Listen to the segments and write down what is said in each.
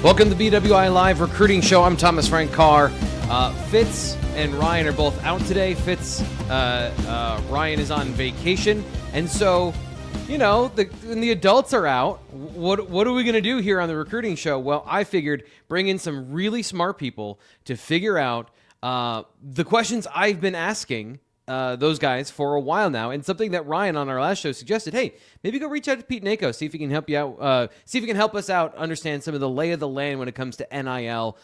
Welcome to the BWI Live Recruiting Show. I'm Thomas Frank Carr. Fitz and Ryan are both out today. Ryan is on vacation. And so, when the adults are out, what are we going to do here on the recruiting show? Well, I figured bring in some really smart people to figure out the questions I've been asking those guys for a while now, and something that Ryan on our last show suggested. Hey, maybe go reach out to Pete Nakos, see if he can help you out, see if he can help us out understand some of the lay of the land when it comes to NIL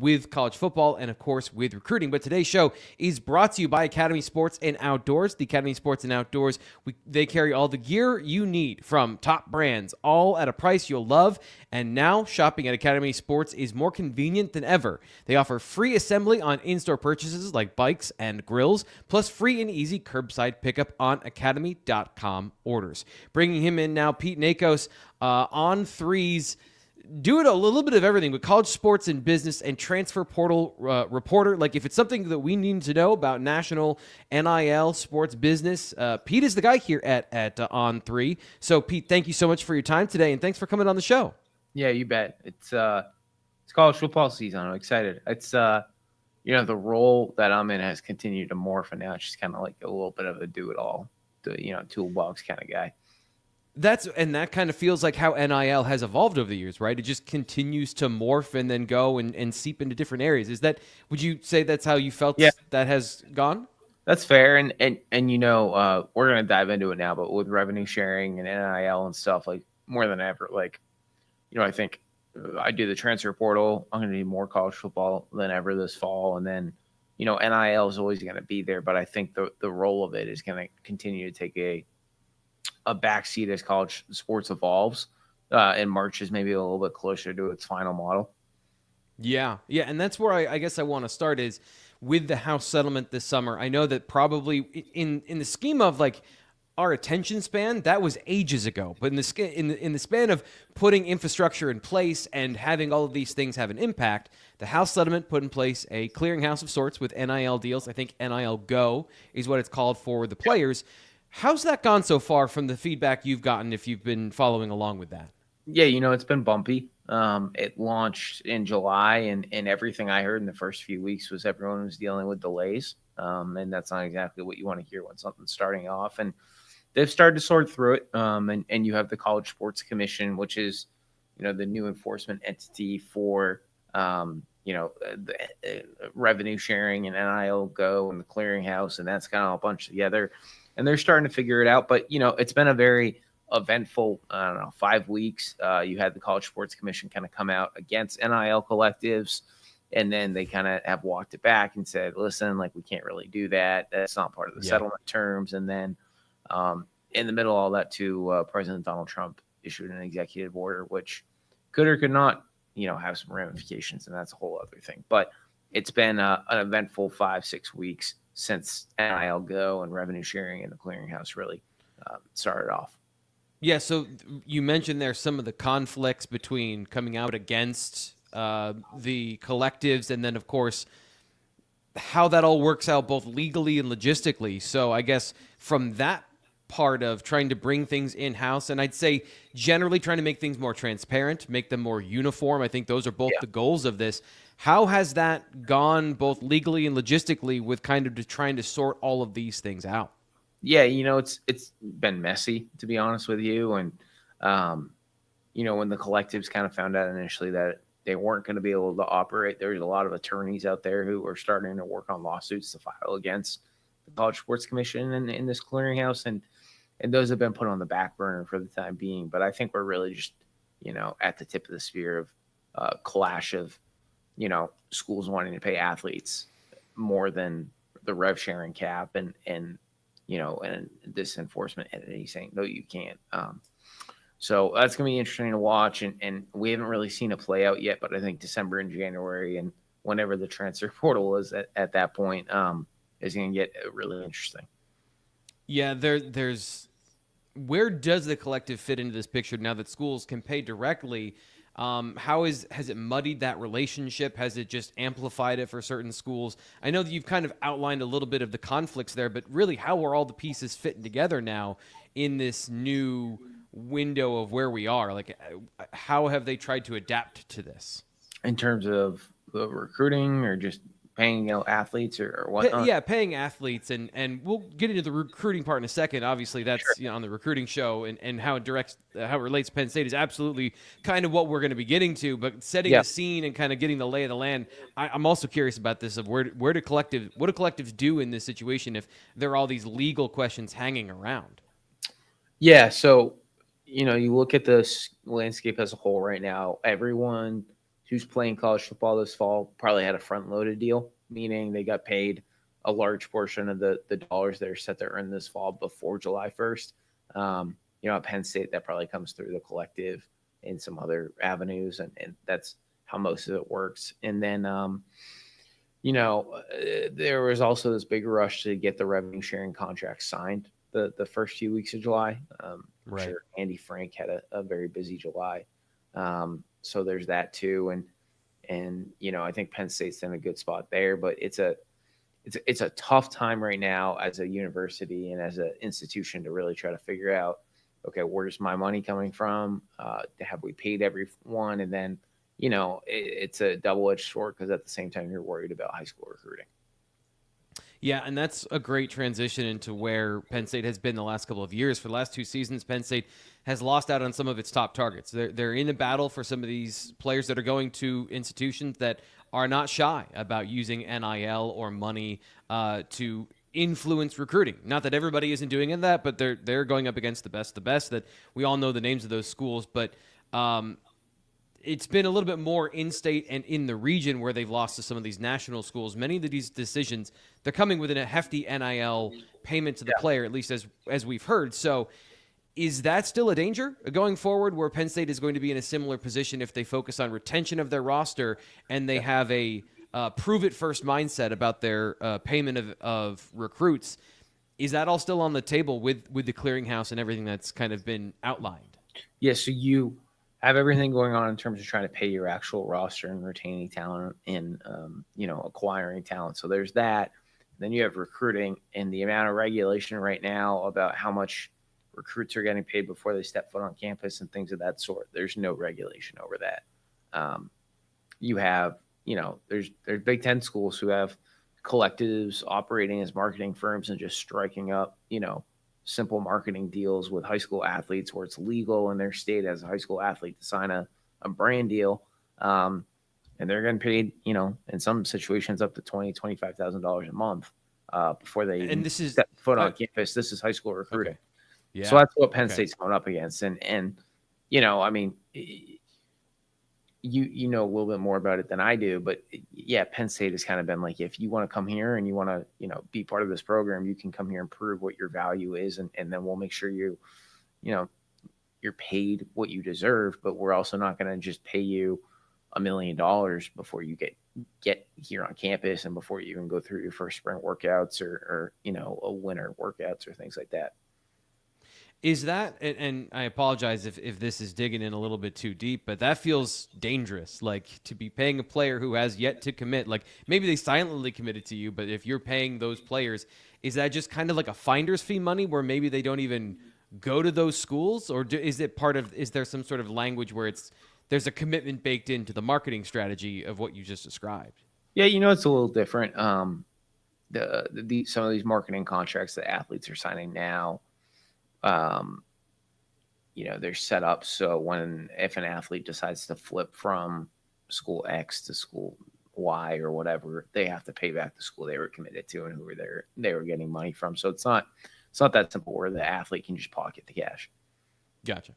with college football and, of course, with recruiting. But today's show is brought to you by Academy Sports and Outdoors. The Academy Sports and Outdoors, they carry all the gear you need from top brands, all at a price you'll love. And now shopping at Academy Sports is more convenient than ever. They offer free assembly on in-store purchases like bikes and grills, plus free and easy curbside pickup on academy.com orders. Bringing him in now, Pete Nakos, on threes, doing a little bit of everything with college sports and business and transfer portal reporter. Like, if it's something that we need to know about national NIL sports business, Pete is the guy here at On Three. So, Pete, thank you so much for your time today, and thanks for coming on the show. Yeah, you bet. It's college football season. I'm excited. It's the role that I'm in has continued to morph, and now it's just kind of like a little bit of a do-it-all, toolbox kind of guy. That kind of feels like how NIL has evolved over the years, right? It just continues to morph and then go and seep into different areas. Would you say that's how you felt that has gone? That's fair. And we're going to dive into it now, but with revenue sharing and NIL and stuff, like, more than ever, like, I think I do the transfer portal. I'm going to need more college football than ever this fall. And then, NIL is always going to be there, but I think the role of it is going to continue to take a backseat as college sports evolves and marches maybe a little bit closer to its final model. Yeah. And that's where I guess I want to start is with the House settlement this summer. I know that probably in the scheme of like our attention span, that was ages ago. But in the span of putting infrastructure in place and having all of these things have an impact, the House settlement put in place a clearinghouse of sorts with NIL deals. I think NIL Go is what it's called for the players. How's that gone so far from the feedback you've gotten if you've been following along with that? Yeah, it's been bumpy. It launched in July, and everything I heard in the first few weeks was everyone was dealing with delays. And that's not exactly what you want to hear when something's starting off. And they've started to sort through it. And you have the College Sports Commission, which is, the new enforcement entity for, the revenue sharing and NIL Go and the clearinghouse. And that's kind of all bunched together. And they're starting to figure it out. But, it's been a very eventful, 5 weeks. You had the College Sports Commission kind of come out against NIL collectives. And then they kind of have walked it back and said, listen, like, we can't really do that. That's not part of the settlement terms. And then in the middle of all that, too, President Donald Trump issued an executive order, which could or could not, have some ramifications. And that's a whole other thing. But it's been an eventful 5-6 weeks since NIL Go and revenue sharing and the clearinghouse really started off. Yeah, so you mentioned there's some of the conflicts between coming out against the collectives and then, of course, how that all works out both legally and logistically. So I guess from that part of trying to bring things in-house, and I'd say generally trying to make things more transparent, make them more uniform. I think those are both the goals of this. How has that gone both legally and logistically with kind of trying to sort all of these things out? Yeah, it's been messy, to be honest with you. And, when the collectives kind of found out initially that they weren't going to be able to operate, there's a lot of attorneys out there who are starting to work on lawsuits to file against the College Sports Commission and in this clearinghouse. And those have been put on the back burner for the time being. But I think we're really just, at the tip of the spear of clash of, schools wanting to pay athletes more than the rev sharing cap and this enforcement entity saying, no, you can't. So that's going to be interesting to watch. And we haven't really seen it play out yet, but I think December and January and whenever the transfer portal is at that point is going to get really interesting. Yeah, there's where does the collective fit into this picture now that schools can pay directly? Has it muddied that relationship? Has it just amplified it for certain schools? I know that you've kind of outlined a little bit of the conflicts there, but really how are all the pieces fitting together now in this new window of where we are? Like, how have they tried to adapt to this? In terms of the recruiting or just paying, athletes or whatnot? Yeah, paying athletes, and we'll get into the recruiting part in a second. Obviously, that's Sure. on the recruiting show, and how it directs, how it relates to Penn State is absolutely kind of what we're going to be getting to. But setting Yeah. the scene and kind of getting the lay of the land, I'm also curious about this of what do collectives do in this situation if there are all these legal questions hanging around? Yeah. So, you look at this landscape as a whole right now, everyone who's playing college football this fall probably had a front loaded deal, meaning they got paid a large portion of the dollars they're set to earn this fall before July 1st. At Penn State, that probably comes through the collective and some other avenues, and that's how most of it works. And then, there was also this big rush to get the revenue sharing contract signed the first few weeks of July. I'm Right. sure Andy Frank had a very busy July. So there's that too. And I think Penn State's in a good spot there, but it's a tough time right now as a university and as an institution to really try to figure out, okay, where's my money coming from? Have we paid everyone? And then, it's a double-edged sword because at the same time you're worried about high school recruiting. Yeah, and that's a great transition into where Penn State has been the last couple of years. For the last 2 seasons, Penn State has lost out on some of its top targets. They're in a battle for some of these players that are going to institutions that are not shy about using NIL or money to influence recruiting. Not that everybody isn't doing that, but they're going up against the best that we all know the names of those schools. But it's been a little bit more in-state and in the region where they've lost to some of these national schools. Many of these decisions, they're coming within a hefty NIL payment to the player, at least as we've heard. So is that still a danger going forward where Penn State is going to be in a similar position if they focus on retention of their roster and they have a prove-it-first mindset about their payment of recruits? Is that all still on the table with the clearinghouse and everything that's kind of been outlined? Yeah, so you have everything going on in terms of trying to pay your actual roster and retaining talent and, acquiring talent. So there's that. Then you have recruiting and the amount of regulation right now about how much recruits are getting paid before they step foot on campus and things of that sort. There's no regulation over that. You have, there's Big Ten schools who have collectives operating as marketing firms and just striking up, simple marketing deals with high school athletes where it's legal in their state as a high school athlete to sign a brand deal. And they're getting paid, in some situations up to $20,000, $25,000 a month before they step foot on campus. This is high school recruiting. Okay. Yeah. So that's what Penn State's going up against. And I mean, you know a little bit more about it than I do, but yeah, Penn State has kind of been like, if you want to come here and you want to, be part of this program, you can come here and prove what your value is. And then we'll make sure you're paid what you deserve, but we're also not going to just pay you $1 million before you get here on campus and before you even go through your first spring workouts or a winter workouts or things like that. Is that, and I apologize if this is digging in a little bit too deep, but that feels dangerous, like to be paying a player who has yet to commit. Like maybe they silently committed to you, but if you're paying those players, is that just kind of like a finder's fee money where maybe they don't even go to those schools? Or is there some sort of language where there's a commitment baked into the marketing strategy of what you just described? Yeah, it's a little different. Some of these marketing contracts that athletes are signing now, they're set up so if an athlete decides to flip from school X to school Y or whatever, they have to pay back the school they were committed to and who they were getting money from. So it's not that simple where the athlete can just pocket the cash. Gotcha.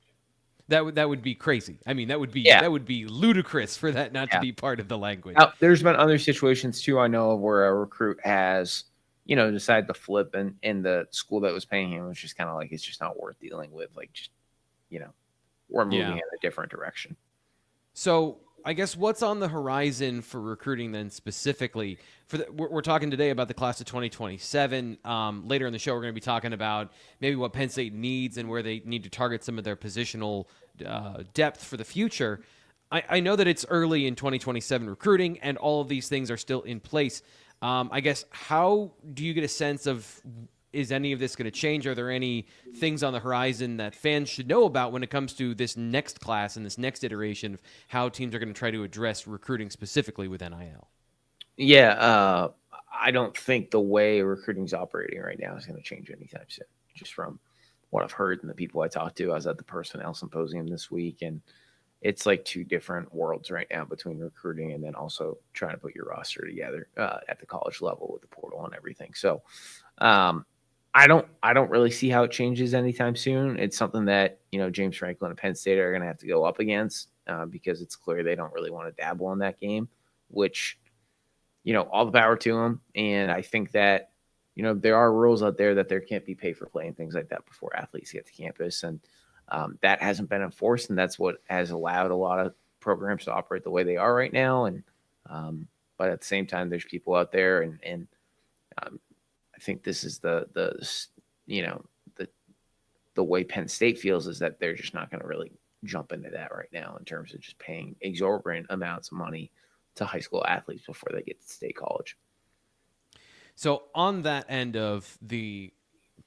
That would be crazy. I mean, that would be ludicrous for that not to be part of the language. Now, there's been other situations too, I know, of where a recruit has decided to flip and the school that was paying him was just kind of like, it's just not worth dealing with. Like, just, we're moving in a different direction. So I guess what's on the horizon for recruiting then specifically? We're talking today about the class of 2027. Later in the show, we're going to be talking about maybe what Penn State needs and where they need to target some of their positional depth for the future. I know that it's early in 2027 recruiting and all of these things are still in place. I guess how do you get a sense of is any of this going to change? Are there any things on the horizon that fans should know about when it comes to this next class and this next iteration of how teams are going to try to address recruiting specifically with NIL? Yeah, I don't think the way recruiting's operating right now is going to change anytime soon. Just from what I've heard and the people I talked to, I was at the personnel symposium this week, and it's like two different worlds right now between recruiting and then also trying to put your roster together at the college level with the portal and everything. So I don't really see how it changes anytime soon. It's something that, James Franklin and Penn State are going to have to go up against because it's clear they don't really want to dabble in that game, which, all the power to them. And I think that, there are rules out there that there can't be pay for play and things like that before athletes get to campus. And that hasn't been enforced, and that's what has allowed a lot of programs to operate the way they are right now. And but at the same time, there's people out there, and I think this is the way Penn State feels is that they're just not going to really jump into that right now in terms of just paying exorbitant amounts of money to high school athletes before they get to state college. So on that end of the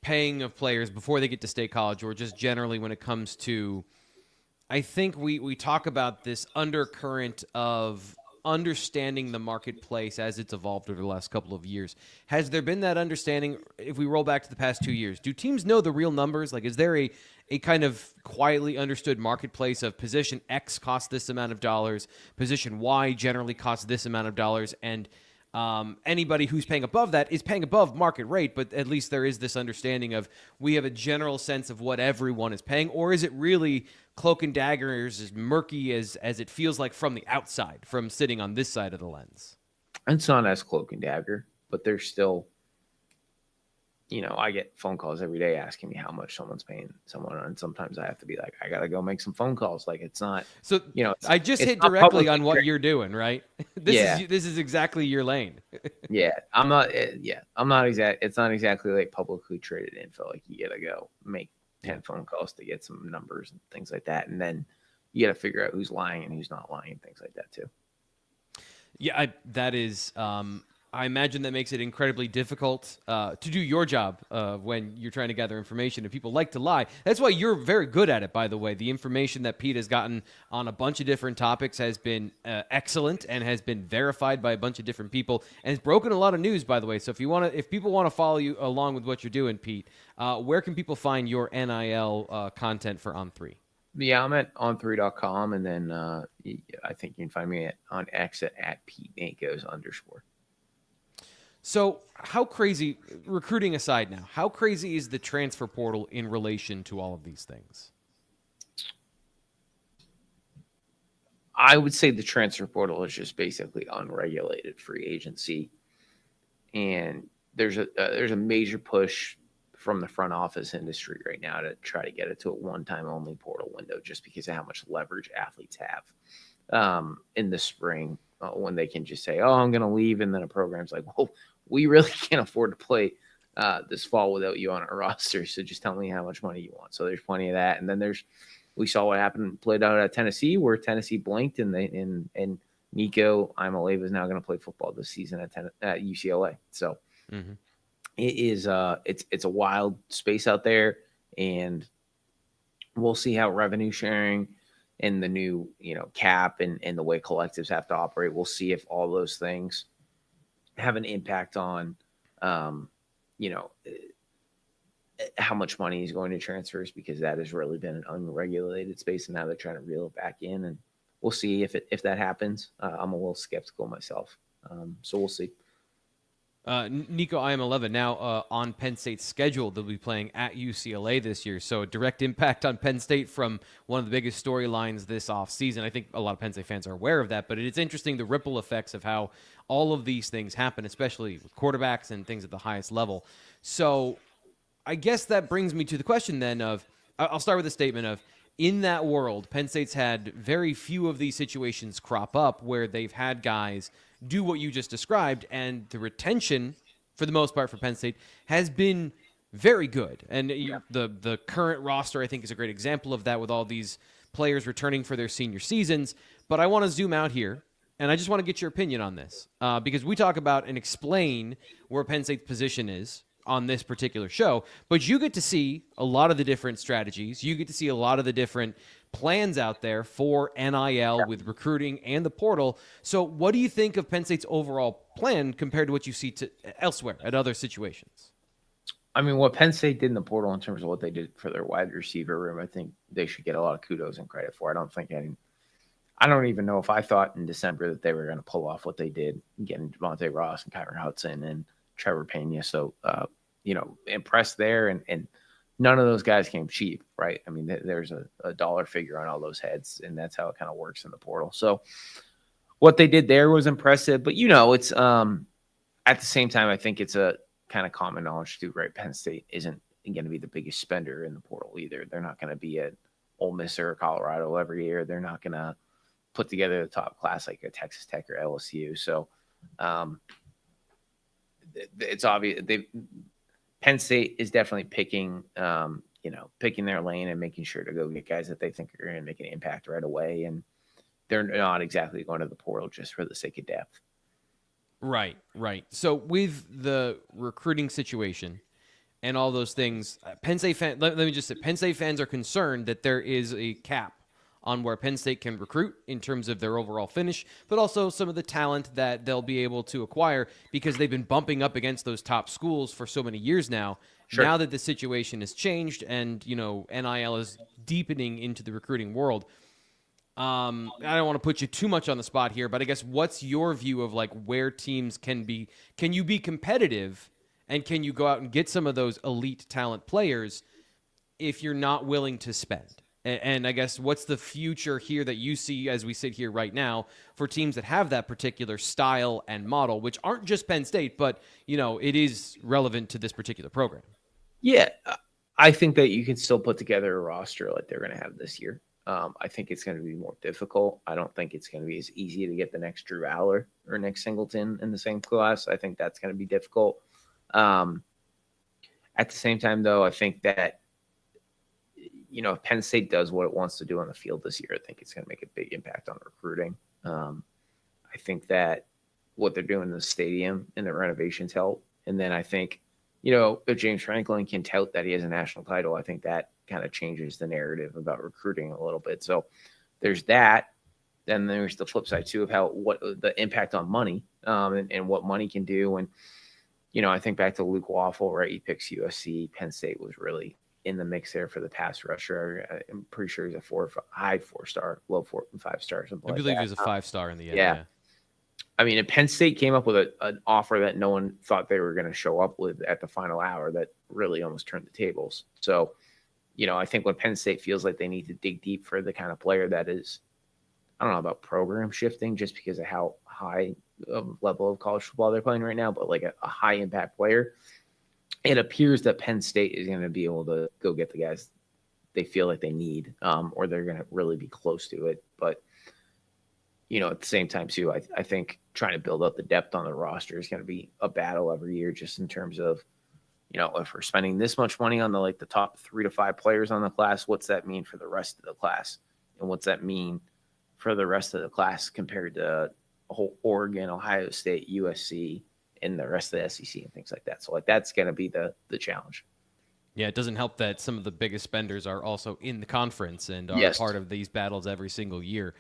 paying of players before they get to state college, or just generally when it comes to, I think we talk about this undercurrent of understanding the marketplace as it's evolved over the last couple of years. Has there been that understanding if we roll back to the past 2 years? Do teams know the real numbers? Like, is there a kind of quietly understood marketplace of position X costs this amount of dollars, position Y generally costs this amount of dollars, and anybody who's paying above that is paying above market rate, but at least there is this understanding of we have a general sense of what everyone is paying? Or is it really cloak and daggers, as murky as it feels like from the outside, from sitting on this side of the lens? It's not as cloak and dagger, but there's still, I get phone calls every day asking me how much someone's paying someone, and sometimes I have to be like, I gotta go make some phone calls. Like, it's not. So I just hit directly on what you're doing, right? This is exactly your lane. I'm not. It's not exactly like publicly traded info. Like, you gotta go make 10 phone calls to get some numbers and things like that, and then you gotta figure out who's lying and who's not lying and things like that too. Yeah, that is. I imagine that makes it incredibly difficult to do your job when you're trying to gather information, and people like to lie. That's why you're very good at it, by the way. The information that Pete has gotten on a bunch of different topics has been excellent and has been verified by a bunch of different people, and has broken a lot of news, by the way. So if people want to follow you along with what you're doing, Pete, where can people find your NIL content for On3? Yeah, I'm at on3.com, and then I think you can find me on X at Pete Nakos _. So how crazy, recruiting aside now, how crazy is the transfer portal in relation to all of these things? I would say the transfer portal is just basically unregulated free agency. And there's a major push from the front office industry right now to try to get it to a one-time only portal window just because of how much leverage athletes have in the spring when they can just say, oh, I'm going to leave. And then a program's like, well, we really can't afford to play this fall without you on our roster. So just tell me how much money you want. So there's plenty of that. And then we saw what happened, played out at Tennessee, where Tennessee blinked, and Nico Imaleva is now going to play football this season at UCLA. So it is it's a wild space out there, and we'll see how revenue sharing and the new cap and the way collectives have to operate. We'll see if all those things have an impact on how much money is going to transfers, because that has really been an unregulated space, and now they're trying to reel it back in, and we'll see if that happens. I'm a little skeptical myself, so we'll see. Nico IM11 now on Penn State's schedule. They'll be playing at UCLA this year, so a direct impact on Penn State from one of the biggest storylines this offseason. I think a lot of Penn State fans are aware of that, but it's interesting the ripple effects of how all of these things happen, especially with quarterbacks and things at the highest level. So I guess that brings me to the question then of, I'll start with a statement of, in that world, Penn State's had very few of these situations crop up where they've had guys do what you just described, and the retention, for the most part for Penn State, has been very good. And the current roster, I think, is a great example of that, with all these players returning for their senior seasons. But I want to zoom out here, and I just want to get your opinion on this, because we talk about and explain where Penn State's position is on this particular show, but you get to see a lot of the different strategies. You get to see a lot of the different plans out there for NIL with recruiting and the portal. So what do you think of Penn State's overall plan compared to what you see elsewhere at other situations? I mean, what Penn State did in the portal in terms of what they did for their wide receiver room, I think they should get a lot of kudos and credit for. I don't even know if I thought in December that they were going to pull off what they did, getting Devontae Ross and Kyron Hudson and Trevor Pena. So, impressed there. And none of those guys came cheap, right? I mean, there's a dollar figure on all those heads, and that's how it kind of works in the portal. So what they did there was impressive. But, it's at the same time, I think it's a kind of common knowledge too, right? Penn State isn't going to be the biggest spender in the portal either. They're not going to be at Ole Miss or Colorado every year. They're not going to put together the top class like a Texas Tech or LSU. So it's obvious Penn State is definitely picking their lane and making sure to go get guys that they think are going to make an impact right away. And they're not exactly going to the portal just for the sake of depth. Right. So with the recruiting situation and all those things, Penn State let me just say, Penn State fans are concerned that there is a cap on where Penn State can recruit in terms of their overall finish, but also some of the talent that they'll be able to acquire because they've been bumping up against those top schools for so many years now. Sure. Now that the situation has changed and, NIL is deepening into the recruiting world, I don't want to put you too much on the spot here, but I guess what's your view of like where teams can you be competitive and can you go out and get some of those elite talent players if you're not willing to spend? And I guess what's the future here that you see as we sit here right now for teams that have that particular style and model, which aren't just Penn State, but, it is relevant to this particular program? Yeah, I think that you can still put together a roster like they're going to have this year. I think it's going to be more difficult. I don't think it's going to be as easy to get the next Drew Aller or Nick Singleton in the same class. I think that's going to be difficult. At the same time, though, I think that, if Penn State does what it wants to do on the field this year, I think it's going to make a big impact on recruiting. I think that what they're doing in the stadium and the renovations help. And then I think, if James Franklin can tout that he has a national title, I think that kind of changes the narrative about recruiting a little bit. So there's that. Then there's the flip side too of what the impact on money and what money can do. And, I think back to Luke Waffle, right? He picks USC. Penn State was really in the mix there for the pass rusher. I'm pretty sure he's a high 4-star, low 4 and 5-star. I believe he's a 5-star in the end. Yeah. I mean, if Penn State came up with an offer that no one thought they were going to show up with at the final hour, that really almost turned the tables. So, I think when Penn State feels like they need to dig deep for the kind of player that is, I don't know about program shifting just because of how high level of college football they're playing right now, but like a high impact player, it appears that Penn State is going to be able to go get the guys they feel like they need, or they're going to really be close to it. But, at the same time too, I think trying to build up the depth on the roster is going to be a battle every year, just in terms of, if we're spending this much money on the top 3 to 5 players on the class, what's that mean for the rest of the class? And what's that mean for the rest of the class compared to whole Oregon, Ohio State, USC, and the rest of the SEC and things like that. So that's going to be the challenge. Yeah, it doesn't help that some of the biggest spenders are also in the conference and are part of these battles every single year.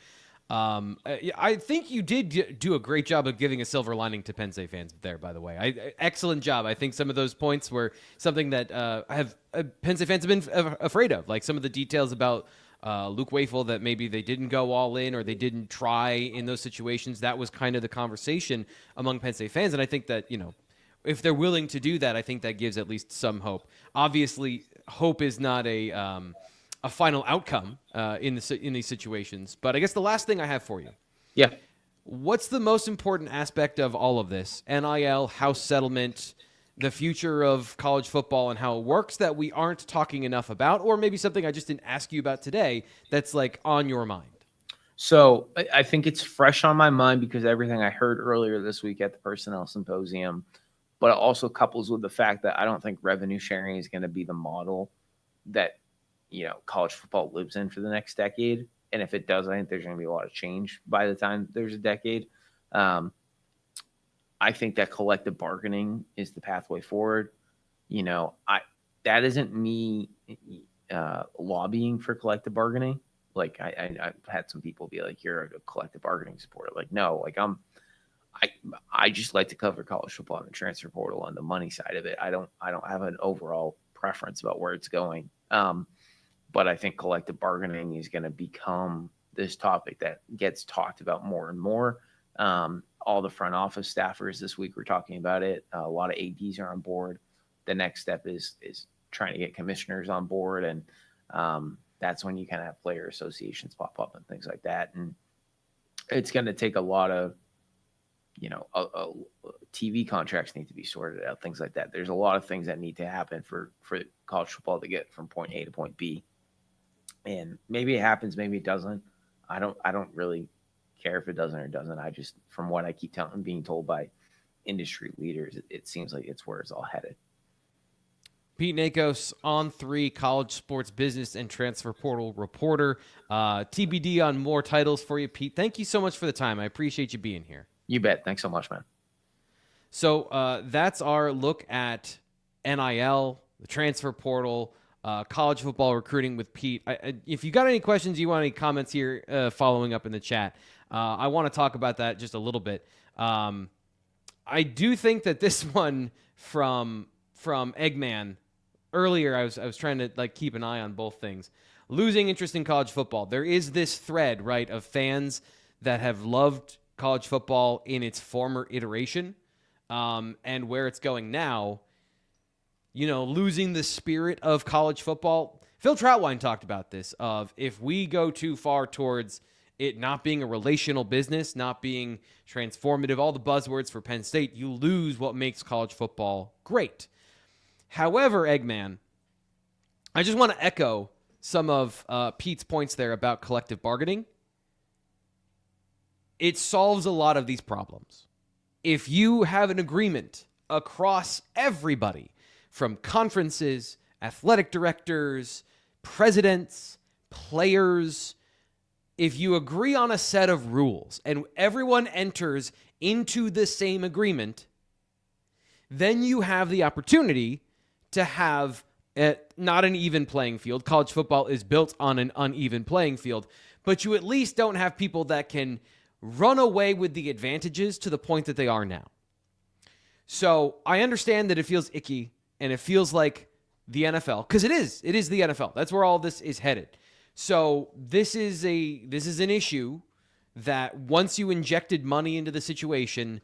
I think you did do a great job of giving a silver lining to Penn State fans there, by the way. Excellent job. I think some of those points were something that Penn State fans have been afraid of, like some of the details about Luke Waffle that maybe they didn't go all in or they didn't try in those situations. That was kind of the conversation among Penn State fans. And I think that, if they're willing to do that, I think that gives at least some hope. Obviously, hope is not a final outcome in these situations. But I guess the last thing I have for you. Yeah. What's the most important aspect of all of this? NIL, house settlement, the future of college football and how it works that we aren't talking enough about, or maybe something I just didn't ask you about today that's on your mind? So I think it's fresh on my mind because everything I heard earlier this week at the personnel symposium, but it also couples with the fact that I don't think revenue sharing is going to be the model that, college football lives in for the next decade. And if it does, I think there's going to be a lot of change by the time there's a decade. I think that collective bargaining is the pathway forward. that isn't me lobbying for collective bargaining. Like I've had some people be like, "You're a collective bargaining supporter." Like, no, like I just like to cover college football and the transfer portal on the money side of it. I don't have an overall preference about where it's going. But I think collective bargaining is going to become this topic that gets talked about more and more. All the front office staffers this week were talking about it. A lot of ADs are on board. The next step is trying to get commissioners on board, and that's when you kind of have player associations pop up and things like that. And it's going to take a lot of, TV contracts need to be sorted out, things like that. There's a lot of things that need to happen for college football to get from point A to point B. And maybe it happens, maybe it doesn't. I don't really care if it doesn't or doesn't. I just, from what I keep being told by industry leaders, it seems like it's where it's all headed. Pete Nakos, On3, college sports business and transfer portal reporter. TBD on more titles for you, Pete. Thank you so much for the time. I appreciate you being here. You bet. Thanks so much, man. So that's our look at NIL, the transfer portal, college football recruiting with Pete. If you got any questions, you want any comments here following up in the chat, I want to talk about that just a little bit. I do think that this one from Eggman earlier, I was trying to keep an eye on both things. Losing interest in college football. There is this thread, right, of fans that have loved college football in its former iteration, and where it's going now, losing the spirit of college football. Phil Troutwine talked about this, of if we go too far towards it not being a relational business, not being transformative, all the buzzwords for Penn State, you lose what makes college football great. However, Eggman, I just want to echo some of Pete's points there about collective bargaining. It solves a lot of these problems. If you have an agreement across everybody, from conferences, athletic directors, presidents, players, if you agree on a set of rules and everyone enters into the same agreement, then you have the opportunity to have not an even playing field. College football is built on an uneven playing field, but you at least don't have people that can run away with the advantages to the point that they are now. So I understand that it feels icky and it feels like the NFL, because it is the NFL. That's where all this is headed. So this is an issue that once you injected money into the situation,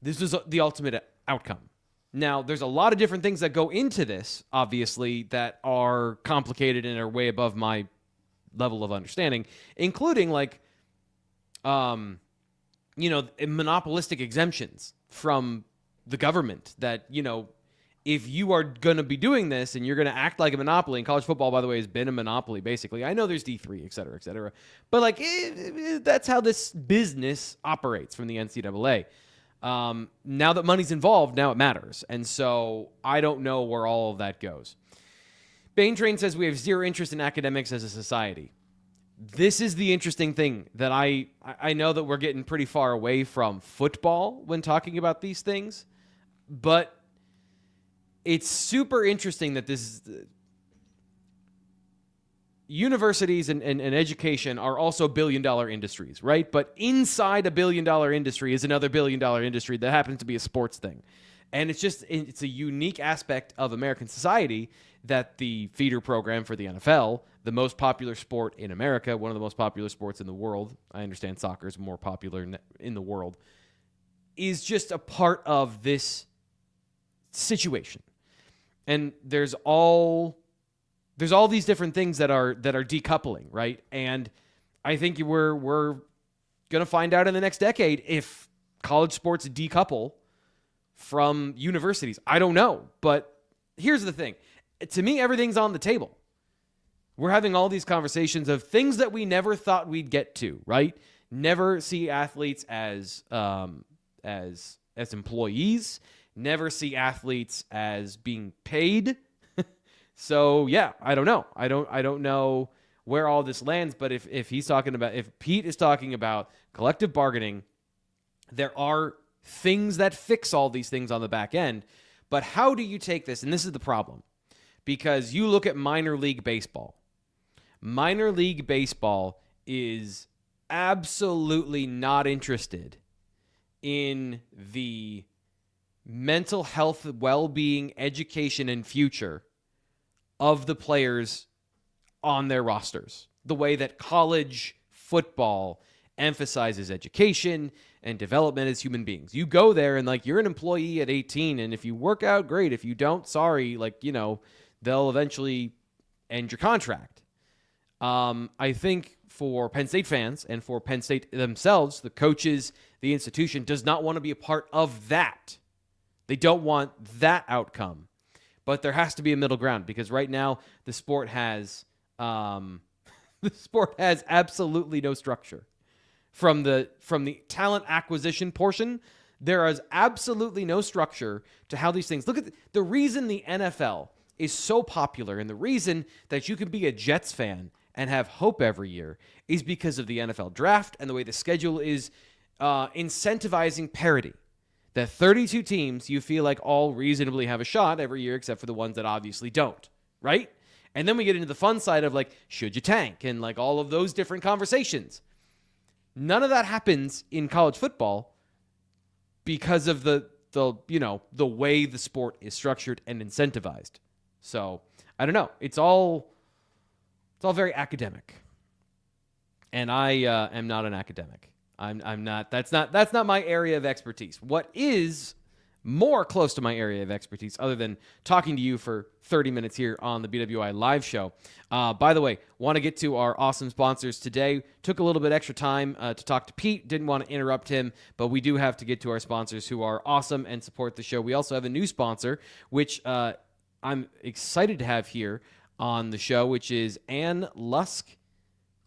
this is the ultimate outcome. Now, there's a lot of different things that go into this, obviously, that are complicated and are way above my level of understanding, including monopolistic exemptions from the government that, if you are going to be doing this and you're going to act like a monopoly, and college football, by the way, has been a monopoly, basically. I know there's D3, et cetera, but that's how this business operates from the NCAA. Now that money's involved, now it matters. And so I don't know where all of that goes. Bane Train says we have zero interest in academics as a society. This is the interesting thing that I know that we're getting pretty far away from football when talking about these things, but it's super interesting that this universities and education are also billion-dollar industries, right? But inside a billion-dollar industry is another billion-dollar industry that happens to be a sports thing. And it's a unique aspect of American society that the feeder program for the NFL, the most popular sport in America, one of the most popular sports in the world, I understand soccer is more popular in the world, is just a part of this situation. And there's all these different things that are decoupling, right? And I think we're going to find out in the next decade if college sports decouple from universities. I don't know, but here's the thing. To me, everything's on the table. We're having all these conversations of things that we never thought we'd get to, right? Never see athletes as employees. Never see athletes as being paid. So yeah, I don't know. I don't know where all this lands. But if Pete is talking about collective bargaining, there are things that fix all these things on the back end. But how do you take this? And this is the problem, because you look at minor league baseball. Minor league baseball is absolutely not interested in the mental health, well-being, education, and future of the players on their rosters, the way that college football emphasizes education and development as human beings. You go there and like you're an employee at 18, and if you work out, great. If you don't, sorry, like, you know, they'll eventually end your contract. I think for Penn State fans and for Penn State themselves, the coaches, the institution does not want to be a part of that. They don't want that outcome. But there has to be a middle ground, because right now the sport has absolutely no structure. From the talent acquisition portion, there is absolutely no structure to how these things. Look at the reason the NFL is so popular, and the reason that you can be a Jets fan and have hope every year is because of the NFL draft and the way the schedule is incentivizing parity. That 32 teams you feel like all reasonably have a shot every year, except for the ones that obviously don't, right? And then we get into the fun side of like, should you tank? And like all of those different conversations. None of that happens in college football because of the way the sport is structured and incentivized. So I don't know. It's all very academic, and I am not an academic. I'm not. That's not my area of expertise. What is more close to my area of expertise, other than talking to you for 30 minutes here on the BWI Live Show. By the way, want to get to our awesome sponsors today. Took a little bit extra time to talk to Pete. Didn't want to interrupt him, but we do have to get to our sponsors who are awesome and support the show. We also have a new sponsor, which I'm excited to have here on the show, which is Ann Lusk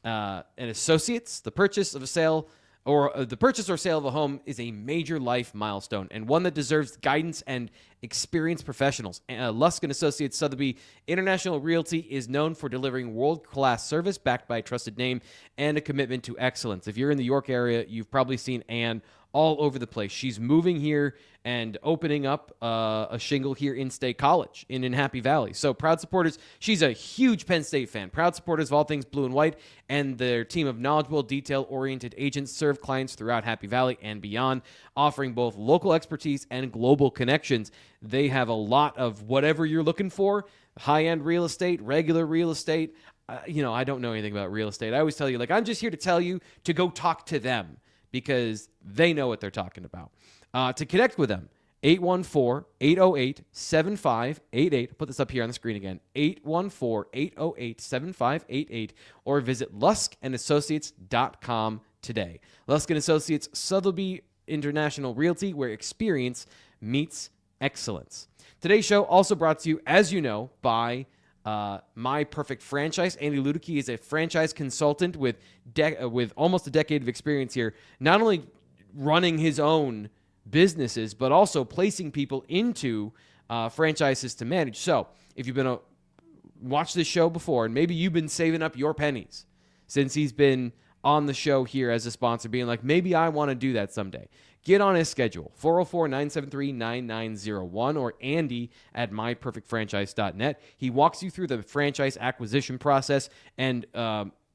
and Associates. The purchase or sale of a home is a major life milestone, and one that deserves guidance and experienced professionals. Lusk and Associates Sotheby International Realty is known for delivering world-class service backed by a trusted name and a commitment to excellence. If you're in the York area, you've probably seen Ann all over the place. She's moving here and opening up a shingle here in State College in Happy Valley. So proud supporters. She's a huge Penn State fan. Proud supporters of all things blue and white, and their team of knowledgeable, detail-oriented agents serve clients throughout Happy Valley and beyond, offering both local expertise and global connections. They have a lot of whatever you're looking for: high-end real estate, regular real estate. I don't know anything about real estate. I always tell you, like, I'm just here to tell you to go talk to them, because they know what they're talking about. To connect with them, 814-808-7588. Put this up here on the screen again, 814-808-7588, or visit luskandassociates.com today. Lusk & Associates, Sotheby International Realty, where experience meets excellence. Today's show also brought to you, as you know, by My Perfect Franchise. Andy Ludicky is a franchise consultant with almost a decade of experience here, not only running his own businesses, but also placing people into franchises to manage. So if you've been watched this show before, and maybe you've been saving up your pennies since he's been on the show here as a sponsor, being like, maybe I want to do that someday, get on his schedule, 404-973-9901, or Andy at myperfectfranchise.net. He walks you through the franchise acquisition process and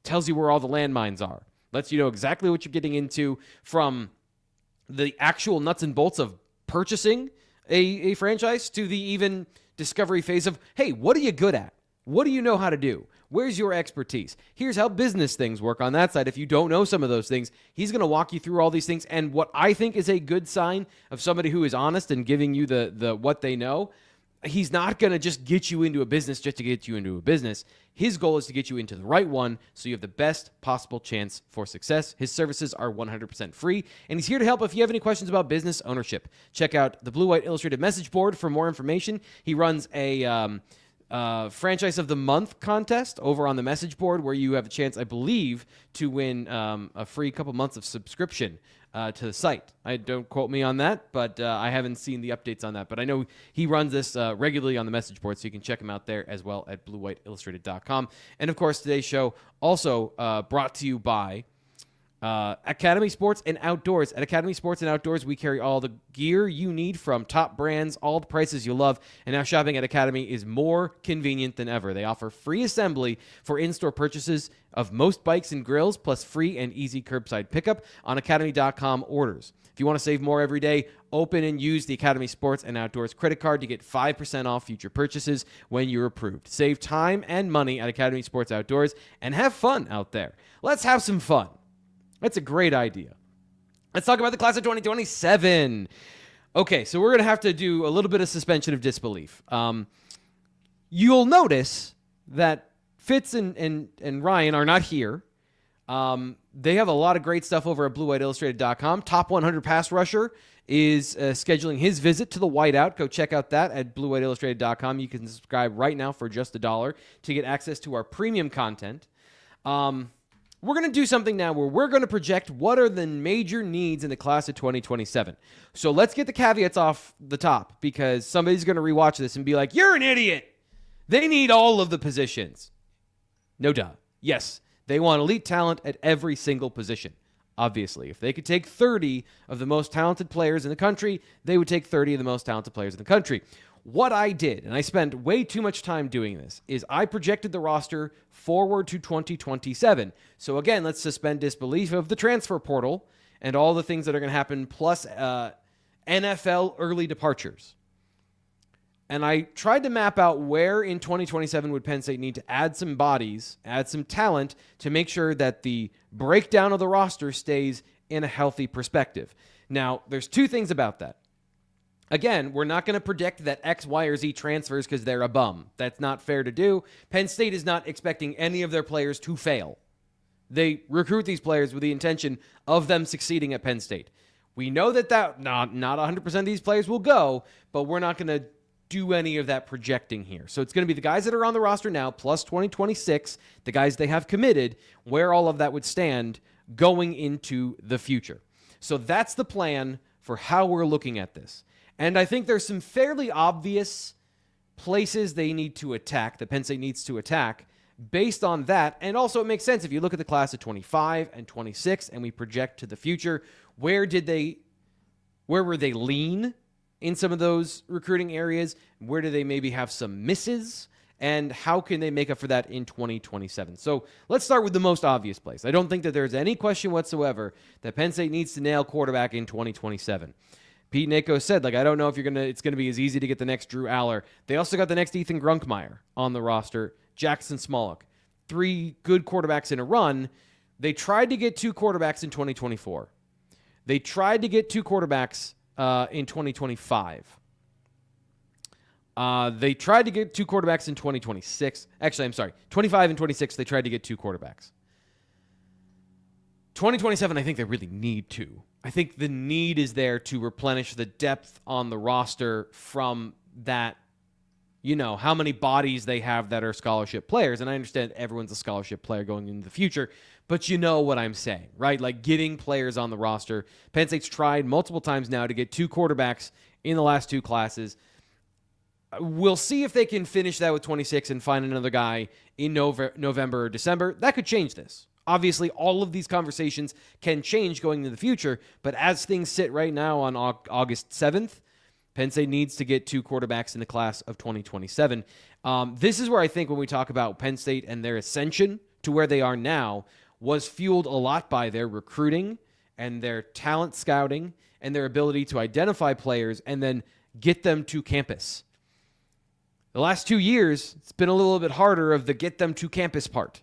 tells you where all the landmines are. Lets you know exactly what you're getting into, from the actual nuts and bolts of purchasing a franchise to the even discovery phase of, hey, what are you good at? What do you know how to do? Where's your expertise? Here's how business things work on that side. If you don't know some of those things, he's going to walk you through all these things. And what I think is a good sign of somebody who is honest and giving you the what they know, he's not going to just get you into a business just to get you into a business. His goal is to get you into the right one so you have the best possible chance for success. His services are 100% free, and he's here to help if you have any questions about business ownership. Check out the Blue White Illustrated message board for more information. He runs a Franchise of the Month contest over on the message board, where you have a chance, I believe, to win a free couple months of subscription to the site. Don't quote me on that, but I haven't seen the updates on that. But I know he runs this regularly on the message board, so you can check him out there as well at bluewhiteillustrated.com. And, of course, today's show also brought to you by Academy Sports and Outdoors. At Academy Sports and Outdoors, we carry all the gear you need from top brands, all the prices you love. And now shopping at Academy is more convenient than ever. They offer free assembly for in-store purchases of most bikes and grills, plus free and easy curbside pickup on academy.com orders. If you want to save more every day, open and use the Academy Sports and Outdoors credit card to get 5% off future purchases when you're approved. Save time and money at Academy Sports Outdoors and have fun out there. Let's have some fun. That's a great idea. Let's talk about the class of 2027. Okay, so we're going to have to do a little bit of suspension of disbelief. You'll notice that Fitz and Ryan are not here. They have a lot of great stuff over at BlueWhiteIllustrated.com. Top 100 Pass Rusher is scheduling his visit to the Whiteout. Go check out that at BlueWhiteIllustrated.com. You can subscribe right now for just $1 to get access to our premium content. We're going to do something now where we're going to project what are the major needs in the class of 2027. So let's get the caveats off the top, because somebody's going to rewatch this and be like, you're an idiot. They need all of the positions. No duh. Yes, they want elite talent at every single position. Obviously, if they could take 30 of the most talented players in the country, they would take 30 of the most talented players in the country. What I did, and I spent way too much time doing this, is I projected the roster forward to 2027. So again, let's suspend disbelief of the transfer portal and all the things that are going to happen, plus NFL early departures. And I tried to map out where in 2027 would Penn State need to add some bodies, add some talent to make sure that the breakdown of the roster stays in a healthy perspective. Now, there's two things about that. Again, we're not going to predict that X, Y, or Z transfers because they're a bum. That's not fair to do. Penn State is not expecting any of their players to fail. They recruit these players with the intention of them succeeding at Penn State. We know that not 100% of these players will go, but we're not going to do any of that projecting here. So it's going to be the guys that are on the roster now, plus 2026, the guys they have committed, where all of that would stand going into the future. So that's the plan for how we're looking at this. And I think there's some fairly obvious places they need to attack, that Penn State needs to attack based on that. And also it makes sense if you look at the class of 25 and 26 and we project to the future, where were they lean in some of those recruiting areas? Where do they maybe have some misses? And how can they make up for that in 2027? So let's start with the most obvious place. I don't think that there's any question whatsoever that Penn State needs to nail quarterback in 2027. Pete Nakos said, I don't know if it's going to be as easy to get the next Drew Aller. They also got the next Ethan Grunkmeyer on the roster, Jackson Smolik. 3 good quarterbacks in a run. They tried to get 2 quarterbacks in 2024. They tried to get 2 quarterbacks in 2025. They tried to get 2 quarterbacks in 2026. Actually, I'm sorry. 25 and 26, they tried to get 2 quarterbacks. 2027, I think they really need 2. I think the need is there to replenish the depth on the roster from that, how many bodies they have that are scholarship players. And I understand everyone's a scholarship player going into the future, but you know what I'm saying, right? Like getting players on the roster. Penn State's tried multiple times now to get 2 quarterbacks in the last 2 classes. We'll see if they can finish that with 26 and find another guy in November or December. That could change this. Obviously, all of these conversations can change going into the future, but as things sit right now on August 7th, Penn State needs to get 2 quarterbacks in the class of 2027. This is where I think when we talk about Penn State and their ascension to where they are now was fueled a lot by their recruiting and their talent scouting and their ability to identify players and then get them to campus. The last 2 years, it's been a little bit harder of the get them to campus part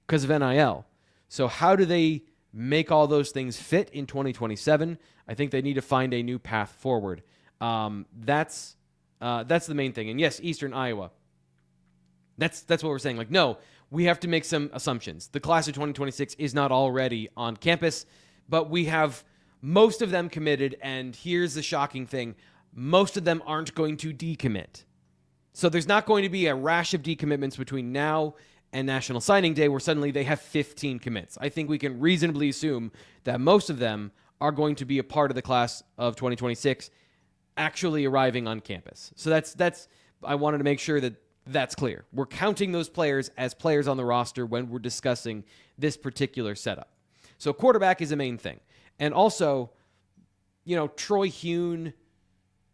because of NIL. So how do they make all those things fit in 2027? I think they need to find a new path forward. That's the main thing. And yes, Eastern Iowa. That's what we're saying. No, we have to make some assumptions. The class of 2026 is not already on campus, but we have most of them committed. And here's the shocking thing. Most of them aren't going to decommit. So there's not going to be a rash of decommitments between now and National Signing Day where suddenly they have 15 commits. I think we can reasonably assume that most of them are going to be a part of the class of 2026 actually arriving on campus. So that's I wanted to make sure that that's clear. We're counting those players as players on the roster when we're discussing this particular setup. So quarterback is a main thing. And also, Troy Hune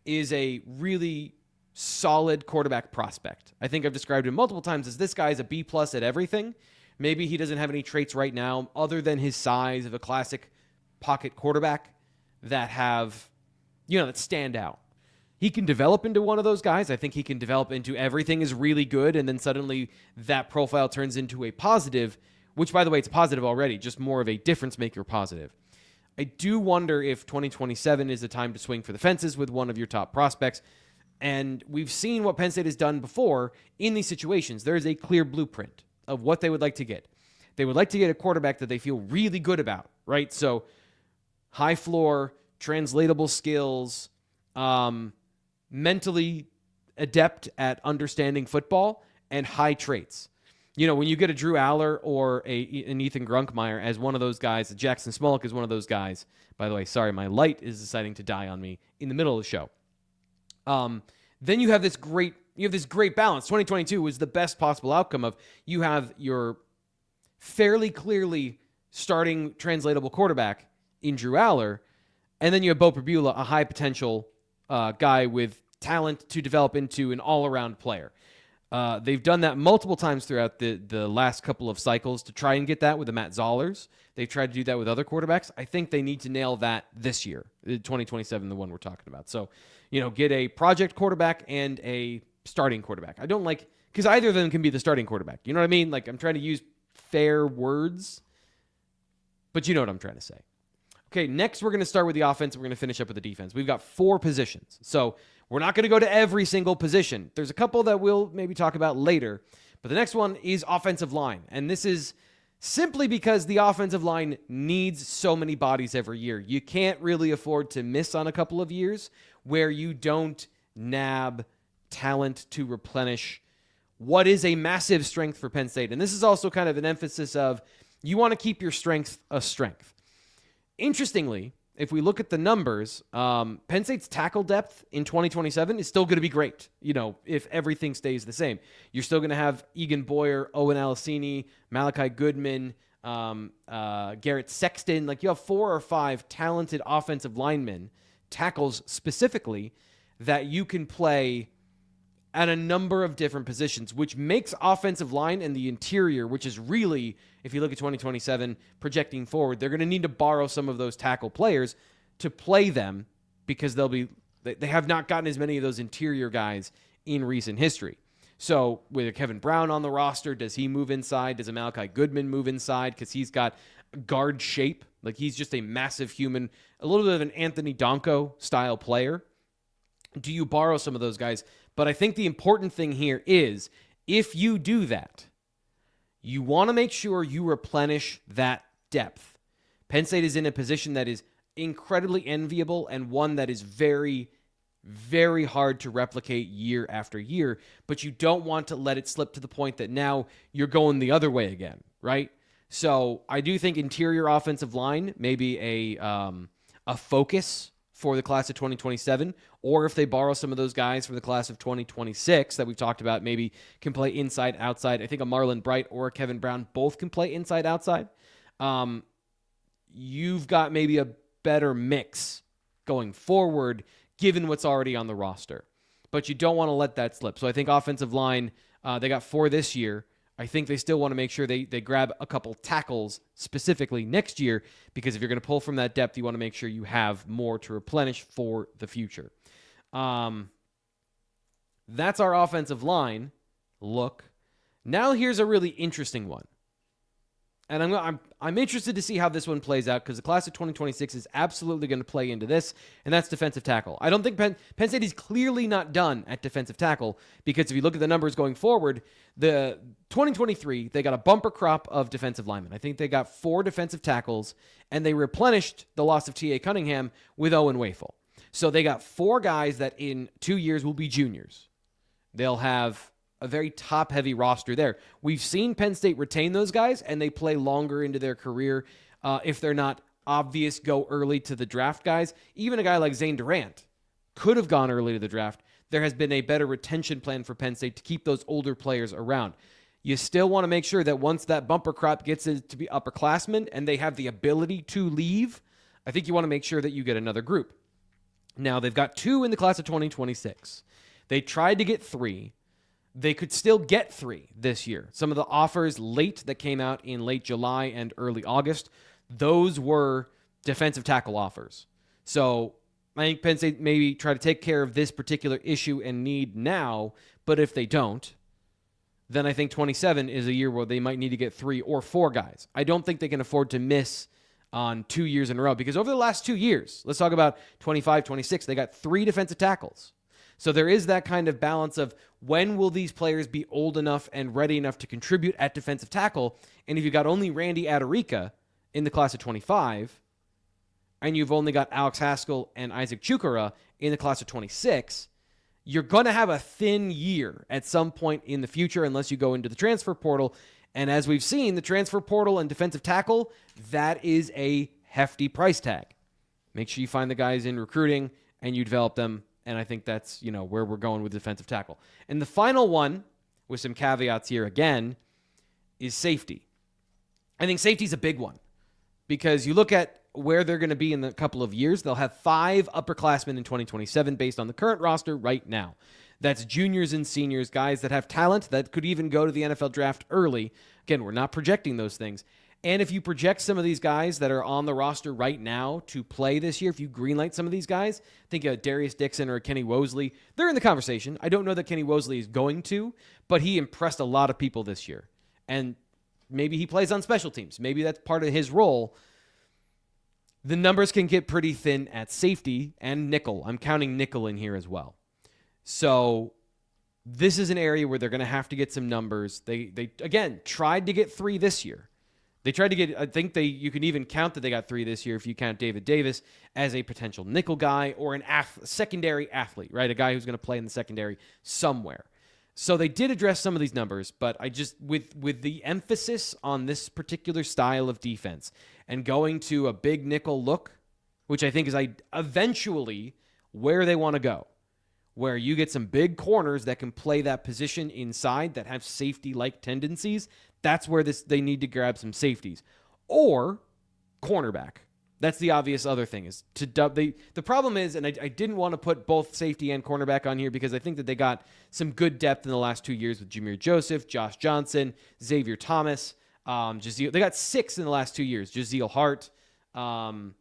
is a really solid quarterback prospect. I think I've described him multiple times as this guy is a B+ at everything. Maybe he doesn't have any traits right now other than his size of a classic pocket quarterback that that stand out. He can develop into one of those guys. I think he can develop into everything is really good, and then suddenly that profile turns into a positive, which, by the way, it's positive already, just more of a difference maker positive. I do wonder if 2027 is the time to swing for the fences with one of your top prospects. And we've seen what Penn State has done before in these situations. There is a clear blueprint of what they would like to get. They would like to get a quarterback that they feel really good about, right? So high floor, translatable skills, mentally adept at understanding football, and high traits. When you get a Drew Aller or an Ethan Grunkmeyer as one of those guys, Jackson Smolik is one of those guys. By the way, sorry, my light is deciding to die on me in the middle of the show. Then you have this great balance. 2022 was the best possible outcome of you have your fairly clearly starting translatable quarterback in Drew Aller, and then you have Bo Perbula, a high potential guy with talent to develop into an all-around player. They've done that multiple times throughout the last couple of cycles to try and get that with the Matt Zollers. They've tried to do that with other quarterbacks. I think they need to nail that this year, 2027, the one we're talking about. So, get a project quarterback and a starting quarterback. I don't because either of them can be the starting quarterback. You know what I mean? I'm trying to use fair words, but you know what I'm trying to say. Okay, next we're going to start with the offense, and we're going to finish up with the defense. We've got 4 positions. So we're not going to go to every single position. There's a couple that we'll maybe talk about later, but the next one is offensive line. And this is simply because the offensive line needs so many bodies every year. You can't really afford to miss on a couple of years where you don't nab talent to replenish what is a massive strength for Penn State. And this is also kind of an emphasis of you want to keep your strength a strength. Interestingly, if we look at the numbers, Penn State's tackle depth in 2027 is still going to be great, if everything stays the same. You're still going to have Egan Boyer, Owen Alicini, Malachi Goodman, Garrett Sexton. You have 4 or 5 talented offensive linemen, tackles specifically, that you can play at a number of different positions, which makes offensive line and the interior, which is really, if you look at 2027, projecting forward, they're going to need to borrow some of those tackle players to play them because they have not gotten as many of those interior guys in recent history. So with Kevin Brown on the roster, does he move inside? Does a Malachi Goodman move inside? Because he's got guard shape. He's just a massive human, a little bit of an Anthony Donko style player. Do you borrow some of those guys? But I think the important thing here is if you do that, you want to make sure you replenish that depth. Penn State is in a position that is incredibly enviable and one that is very, very hard to replicate year after year, but you don't want to let it slip to the point that now you're going the other way again, right? So I do think interior offensive line may be a focus for the class of 2027, or if they borrow some of those guys from the class of 2026 that we've talked about, maybe can play inside, outside. I think a Marlon Bright or a Kevin Brown both can play inside, outside. You've got maybe a better mix going forward, given what's already on the roster. But you don't want to let that slip. So I think offensive line, they got 4 this year. I think they still want to make sure they grab a couple tackles specifically next year, because if you're going to pull from that depth, you want to make sure you have more to replenish for the future. That's our offensive line look. Now here's a really interesting one. And I'm interested to see how this one plays out, because the class of 2026 is absolutely going to play into this, and that's defensive tackle. I don't think Penn State is clearly not done at defensive tackle, because if you look at the numbers going forward, the 2023, they got a bumper crop of defensive linemen. I think they got 4 defensive tackles, and they replenished the loss of T.A. Cunningham with Owen Wafel. So they got 4 guys that in 2 years will be juniors. They'll have a very top-heavy roster there. We've seen Penn State retain those guys, and they play longer into their career if they're not obvious go early to the draft guys. Even a guy like Zane Durant could have gone early to the draft. There has been a better retention plan for Penn State to keep those older players around. you still want to make sure that once that bumper crop gets it to be upperclassmen and they have the ability to leave, I think you want to make sure that you get another group. Now, they've got 2 in the class of 2026. They tried to get 3. They could still get 3 this year. Some of the offers late that came out in late July and early August, those were defensive tackle offers. So I think Penn State maybe try to take care of this particular issue and need now, but if they don't, then I think 27 is a year where they might need to get 3 or 4 guys. I don't think they can afford to miss on 2 years in a row, because over the last 2 years, let's talk about 25, 26, they got 3 defensive tackles. So there is that kind of balance of when will these players be old enough and ready enough to contribute at defensive tackle, and if you got only Randy Adarica in the class of 25, and you've only got Alex Haskell and Isaac Chukara in the class of 26, you're going to have a thin year at some point in the future unless you go into the transfer portal. And as we've seen, the transfer portal and defensive tackle, that is a hefty price tag. Make sure you find the guys in recruiting and you develop them. And I think that's, where we're going with defensive tackle. And the final one, with some caveats here again, is safety. I think safety is a big one because you look at where they're going to be in a couple of years. They'll have 5 upperclassmen in 2027 based on the current roster right now. That's juniors and seniors, guys that have talent that could even go to the NFL draft early. Again, we're not projecting those things. And if you project some of these guys that are on the roster right now to play this year, if you greenlight some of these guys, think a Darius Dixon or a Kenny Wosley, they're in the conversation. I don't know that Kenny Wosley is going to, but he impressed a lot of people this year. And maybe he plays on special teams. Maybe that's part of his role. The numbers can get pretty thin at safety and nickel. I'm counting nickel in here as well. So this is an area where they're going to have to get some numbers. They again, tried to get 3 this year. They tried to get, I think you can even count that they got 3 this year if you count David Davis as a potential nickel guy or an secondary athlete, right? A guy who's going to play in the secondary somewhere. So they did address some of these numbers, but I just, with the emphasis on this particular style of defense and going to a big nickel look, which I think is eventually where they want to go, where you get some big corners that can play that position inside that have safety-like tendencies, that's where they need to grab some safeties. Or cornerback. That's the obvious other thing is to dub. The problem is, and I didn't want to put both safety and cornerback on here because I think that they got some good depth in the last 2 years with Jameer Joseph, Josh Johnson, Xavier Thomas, Jaziel. They got 6 in the last 2 years. Jaziel Hart, and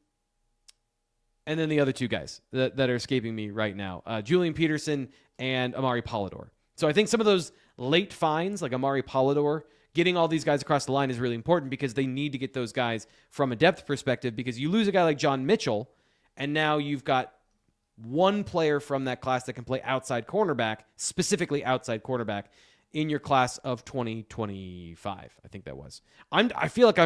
then the other 2 guys that are escaping me right now, Julian Peterson and Amari Polidor. So I think some of those late finds, like Amari Polidor, getting all these guys across the line is really important because they need to get those guys from a depth perspective, because you lose a guy like John Mitchell, and now you've got one player from that class that can play outside cornerback, specifically outside cornerback, in your class of 2025. I think that was. I feel like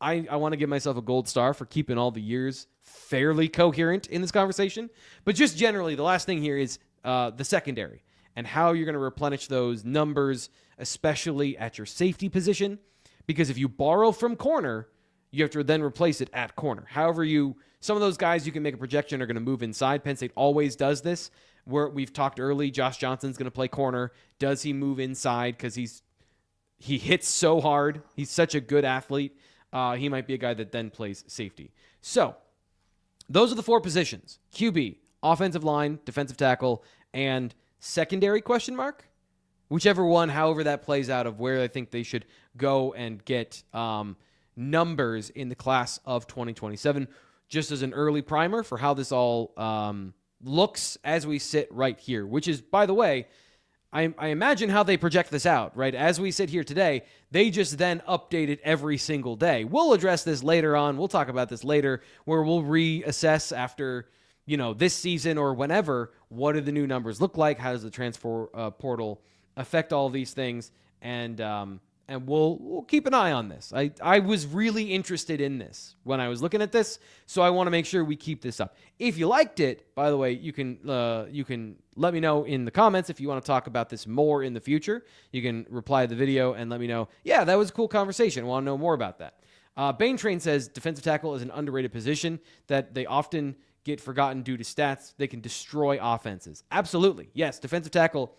I want to give myself a gold star for keeping all the years fairly coherent in this conversation. But just generally, the last thing here is the secondary and how you're going to replenish those numbers, especially at your safety position. Because if you borrow from corner, you have to then replace it at corner. However, some of those guys you can make a projection are going to move inside. Penn State always does this. Where we've talked early, Josh Johnson's going to play corner. Does he move inside? Because he hits so hard. He's such a good athlete. He might be a guy that then plays safety. So those are the 4 positions: QB, offensive line, defensive tackle, and secondary question mark. Whichever one, however that plays out, of where I think they should go and get numbers in the class of 2027, just as an early primer for how this all looks as we sit right here, which is, by the way, I imagine how they project this out, right? As we sit here today, they just then update it every single day. We'll address this later on. We'll talk about this later, where we'll reassess after, this season or whenever, what do the new numbers look like? How does the transfer portal affect all these things? And we'll keep an eye on this. I was really interested in this when I was looking at this, so I want to make sure we keep this up. If you liked it, by the way, you can let me know in the comments if you want to talk about this more in the future. You can reply to the video and let me know, yeah, that was a cool conversation. I want to know more about that. Bane Train says defensive tackle is an underrated position that they often get forgotten due to stats. They can destroy offenses. Absolutely. Yes, defensive tackle.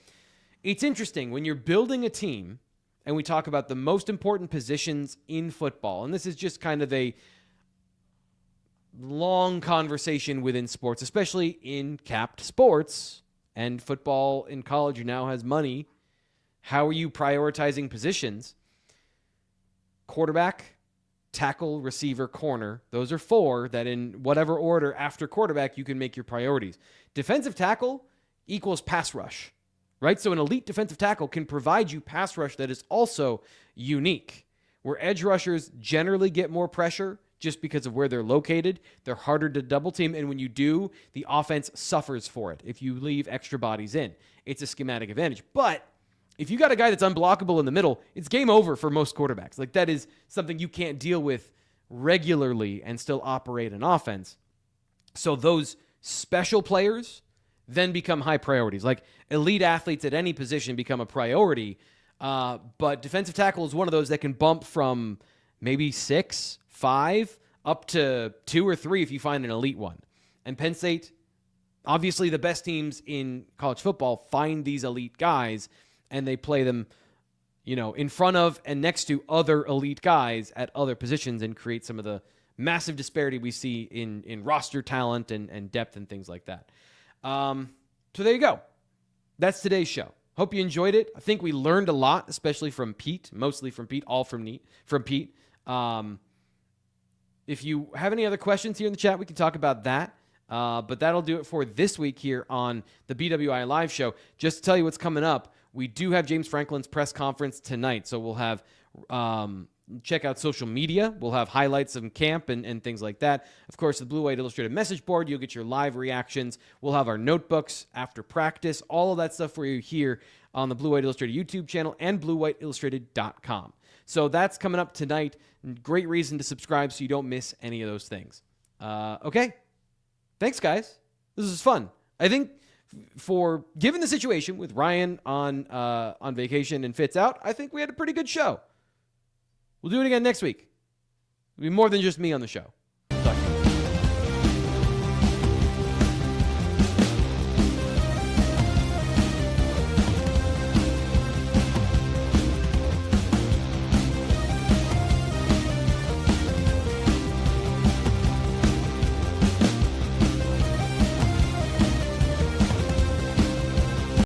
It's interesting when you're building a team and we talk about the most important positions in football. And this is just kind of a long conversation within sports, especially in capped sports, and football in college now has money. How are you prioritizing positions? Quarterback, tackle, receiver, corner. Those are 4 that in whatever order after quarterback you can make your priorities. Defensive tackle equals pass rush, right? So an elite defensive tackle can provide you pass rush that is also unique, where edge rushers generally get more pressure just because of where they're located. They're harder to double team, and when you do, the offense suffers for it if you leave extra bodies in. It's a schematic advantage. But if you got a guy that's unblockable in the middle, it's game over for most quarterbacks. Like, that is something you can't deal with regularly and still operate an offense. So those special players then become high priorities. Like, elite athletes at any position become a priority, but defensive tackle is one of those that can bump from maybe 6, 5, up to 2 or 3 if you find an elite one. And Penn State, obviously the best teams in college football, find these elite guys, and they play them, in front of and next to other elite guys at other positions, and create some of the massive disparity we see in roster talent and depth and things like that. So there you go. That's today's show. Hope you enjoyed it. I think we learned a lot, especially from Pete, mostly from Pete, all from Pete. If you have any other questions here in the chat, we can talk about that. But that'll do it for this week here on the BWI Live Show. Just to tell you what's coming up, we do have James Franklin's press conference tonight. So we'll have, check out social media. We'll have highlights of camp and things like that. Of course, the Blue White Illustrated message board, you'll get your live reactions. We'll have our notebooks after practice, all of that stuff for you here on the Blue White Illustrated YouTube channel and bluewhiteillustrated.com. So that's coming up tonight. Great reason to subscribe so you don't miss any of those things. Okay. Thanks, guys. This is fun. I think for given the situation with Ryan on vacation and Fitz out, I think we had a pretty good show. We'll do it again next week. It'll be more than just me on the show.